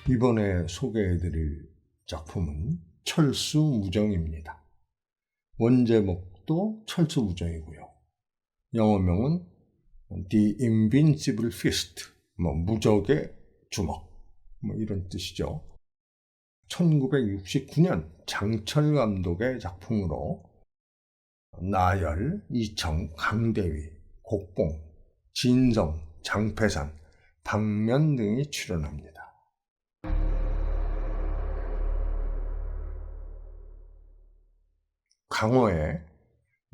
이번에 소개해드릴 작품은 철수무정입니다. 원제목도 철수무정이고요. 영어명은 The Invincible Fist, 무적의 주먹, 이런 뜻이죠. 1969년 장철 감독의 작품으로 나열, 이청, 강대위, 곡봉, 진성, 장패산, 박면 등이 출연합니다. 강어에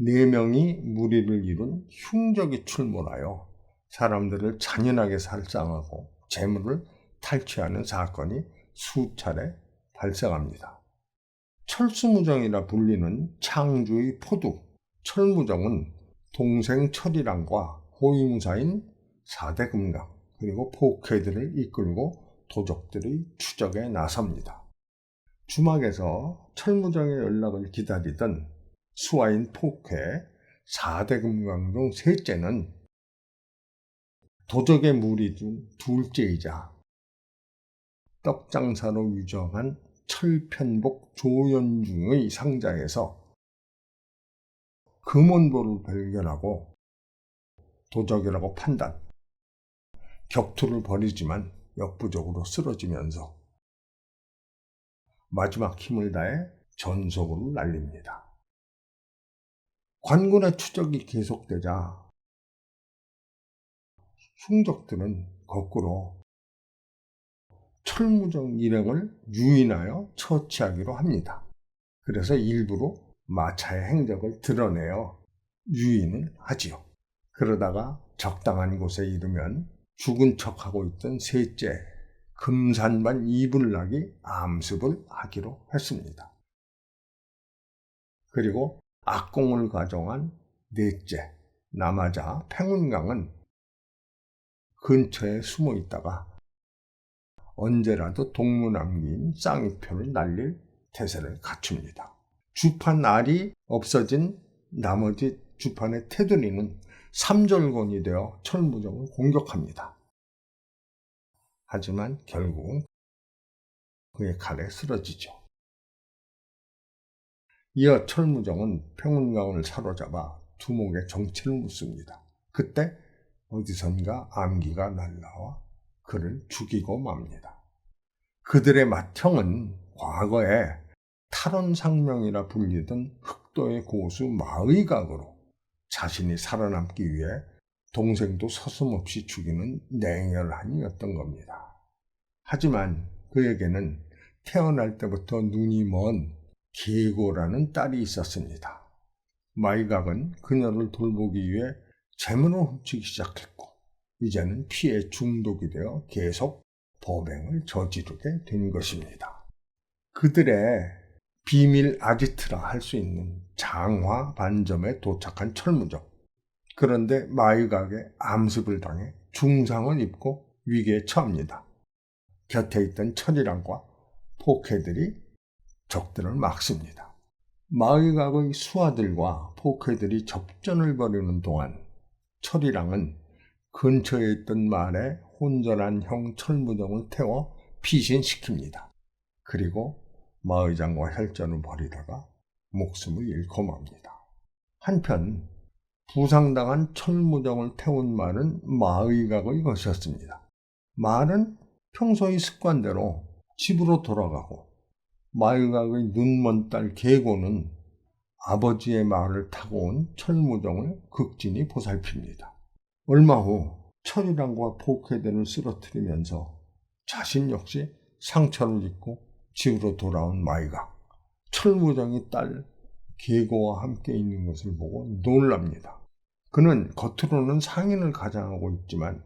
4명이 무리를 이룬 흉적이 출몰하여 사람들을 잔인하게 살상하고 재물을 탈취하는 사건이 수차례 발생합니다. 철수무정이라 불리는 창주의 포두 철무정은 동생 철이랑과 호위무사인 4대 금강 그리고 포케들을 이끌고 도적들의 추적에 나섭니다. 주막에서 철무정의 연락을 기다리던 수하인 포케 4대 금강 중 셋째는 도적의 무리 중 둘째이자 떡장사로 유정한 철편복 조연중의 상자에서 금원보를 발견하고 도적이라고 판단, 격투를 벌이지만 역부족으로 쓰러지면서 마지막 힘을 다해 전속으로 날립니다. 관군의 추적이 계속되자 흉적들은 거꾸로 철무정 일행을 유인하여 처치하기로 합니다. 그래서 일부러 마차의 행적을 드러내어 유인을 하지요. 그러다가 적당한 곳에 이르면 죽은 척하고 있던 셋째 금산반 이불락이 암습을 하기로 했습니다. 그리고 악공을 가정한 넷째 남아자 팽운강은 근처에 숨어 있다가 언제라도 동무남기인 쌍이표를 날릴 태세를 갖춥니다. 주판 알이 없어진 나머지 주판의 테두리는 삼절곤이 되어 철무정을 공격합니다. 하지만 결국은 그의 칼에 쓰러지죠. 이어 철무정은 팽운강을 사로잡아 두목의 정체를 묻습니다. 그때 어디선가 암기가 날라와 그를 죽이고 맙니다. 그들의 맏형은 과거에 탈원상명이라 불리던 흑도의 고수 마의각으로 자신이 살아남기 위해 동생도 서슴없이 죽이는 냉혈한이었던 겁니다. 하지만 그에게는 태어날 때부터 눈이 먼 계고라는 딸이 있었습니다. 마의각은 그녀를 돌보기 위해 재물을 훔치기 시작했고 이제는 피에 중독이 되어 계속 범행을 저지르게 된 것입니다. 그들의 비밀 아지트라 할 수 있는 장화 반점에 도착한 철무정. 그런데 마의각의 암습을 당해 중상을 입고 위기에 처합니다. 곁에 있던 철이랑과 포케들이 적들을 막습니다. 마의각의 수하들과 포케들이 접전을 벌이는 동안 철이랑은 근처에 있던 말에 혼전한 형 철무정을 태워 피신시킵니다. 그리고 마의장과 혈전을 벌이다가 목숨을 잃고 맙니다. 한편 부상당한 철무정을 태운 말은 마의각의 것이었습니다. 말은 평소의 습관대로 집으로 돌아가고 마의각의 눈먼 딸 계고는 아버지의 말을 타고 온 철무정을 극진히 보살핍니다. 얼마 후 철이랑과 포케들을 쓰러뜨리면서 자신 역시 상처를 입고 집으로 돌아온 마의각. 철무정이 딸 계고와 함께 있는 것을 보고 놀랍니다. 그는 겉으로는 상인을 가장하고 있지만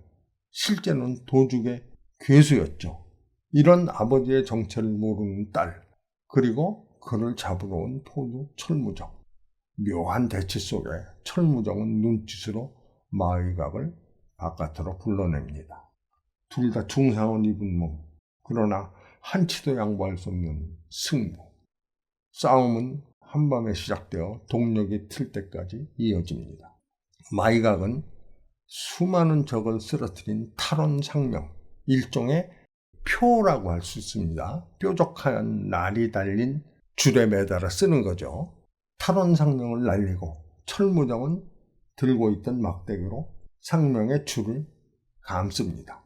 실제는 도죽의 괴수였죠. 이런 아버지의 정체를 모르는 딸, 그리고 그를 잡으러 온 포두 철무정. 묘한 대치 속에 철무정은 눈짓으로 마의각을 바깥으로 불러냅니다. 둘 다 중상을 입은 몸, 그러나 한치도 양보할 수 없는 승부. 싸움은 한밤에 시작되어 동력이 틀 때까지 이어집니다. 마의각은 수많은 적을 쓰러뜨린 탈원상명, 일종의 표라고 할 수 있습니다. 뾰족한 날이 달린 줄에 매달아 쓰는 거죠. 탈원상명을 날리고 철무정은 들고 있던 막대기로 상명의 줄을 감습니다.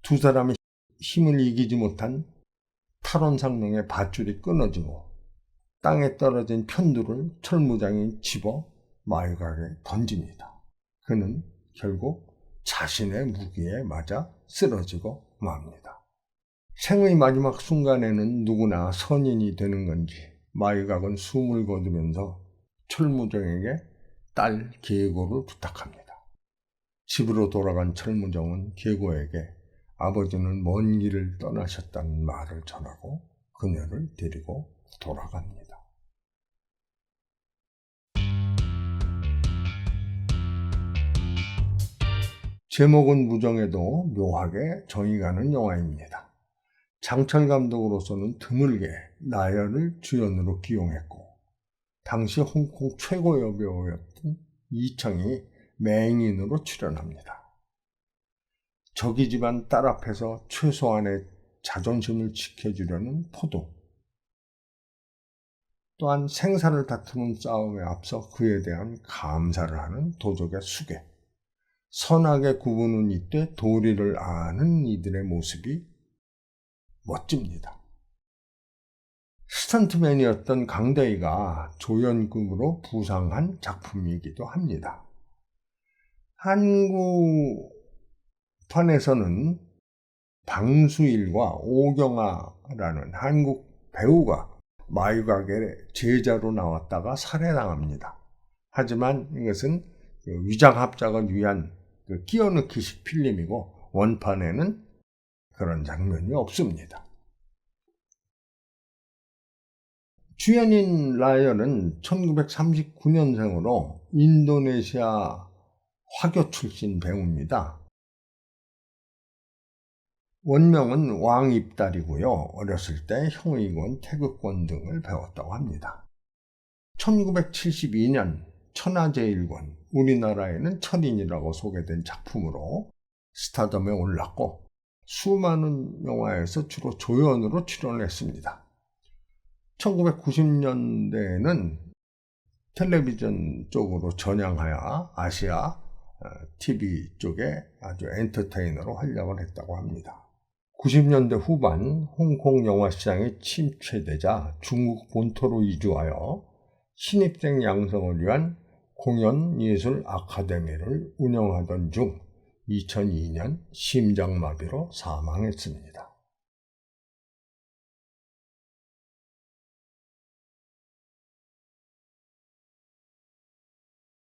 두 사람의 힘을 이기지 못한 탈원상명의 밧줄이 끊어지고 땅에 떨어진 편두를 철무장이 집어 마유각에 던집니다. 그는 결국 자신의 무기에 맞아 쓰러지고 맙니다. 생의 마지막 순간에는 누구나 선인이 되는 건지 마유각은 숨을 거두면서 철무정에게 딸 계고를 부탁합니다. 집으로 돌아간 철무정은 계고에게 아버지는 먼 길을 떠나셨다는 말을 전하고 그녀를 데리고 돌아갑니다. 제목은 무정해도 묘하게 정이 가는 영화입니다. 장철 감독으로서는 드물게 나열을 주연으로 기용했고 당시 홍콩 최고 여배우였던 이청이 맹인으로 출연합니다. 적이지만 딸 앞에서 최소한의 자존심을 지켜주려는 포도, 또한 생사를 다투는 싸움에 앞서 그에 대한 감사를 하는 도적의 수괴, 선악의 구분은 이때 도리를 아는 이들의 모습이 멋집니다. 스턴트맨이었던 강대희가 조연급으로 부상한 작품이기도 합니다. 한국판에서는 방수일과 오경아라는 한국 배우가 마유각의 제자로 나왔다가 살해당합니다. 하지만 이것은 위장합작을 위한 끼어넣기식 필름이고 원판에는 그런 장면이 없습니다. 주연인 라이언은 1939년생으로 인도네시아 화교 출신 배우입니다. 원명은 왕입달이고요. 어렸을 때 형의권, 태극권 등을 배웠다고 합니다. 1972년 천하제일권, 우리나라에는 천인이라고 소개된 작품으로 스타덤에 올랐고 수많은 영화에서 주로 조연으로 출연했습니다. 1990년대에는 텔레비전 쪽으로 전향하여 아시아 TV 쪽에 아주 엔터테이너로 활약을 했다고 합니다. 90년대 후반 홍콩 영화 시장이 침체되자 중국 본토로 이주하여 신입생 양성을 위한 공연예술 아카데미를 운영하던 중 2002년 심장마비로 사망했습니다.